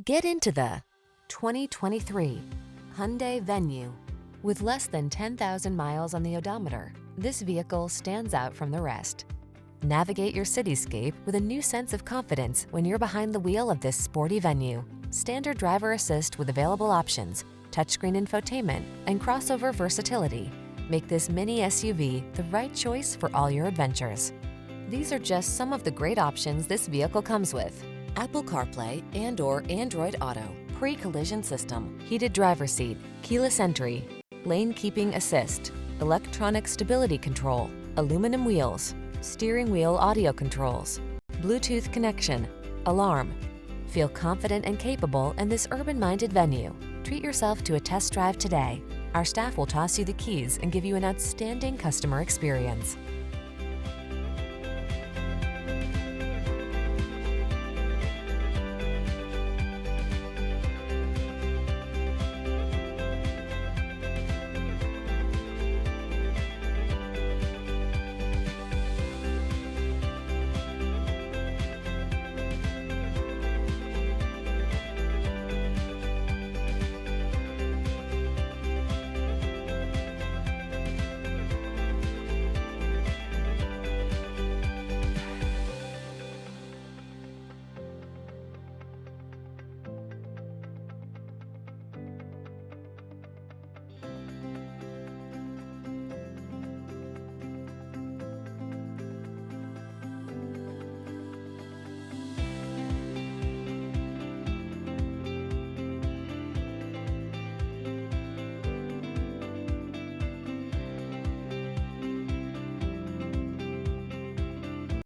Get into the 2023 Hyundai Venue. With less than 10,000 miles on the odometer, this vehicle stands out from the rest. Navigate your cityscape with a new sense of confidence when you're behind the wheel of this sporty venue. Standard driver assist with available options, touchscreen infotainment, and crossover versatility make this mini SUV the right choice for all your adventures. These are just some of the great options this vehicle comes with: Apple CarPlay and/or Android Auto, pre-collision system, heated driver's seat, keyless entry, lane keeping assist, electronic stability control, aluminum wheels, steering wheel audio controls, Bluetooth connection, alarm. Feel confident and capable in this urban-minded venue. Treat yourself to a test drive today. Our staff will toss you the keys and give you an outstanding customer experience.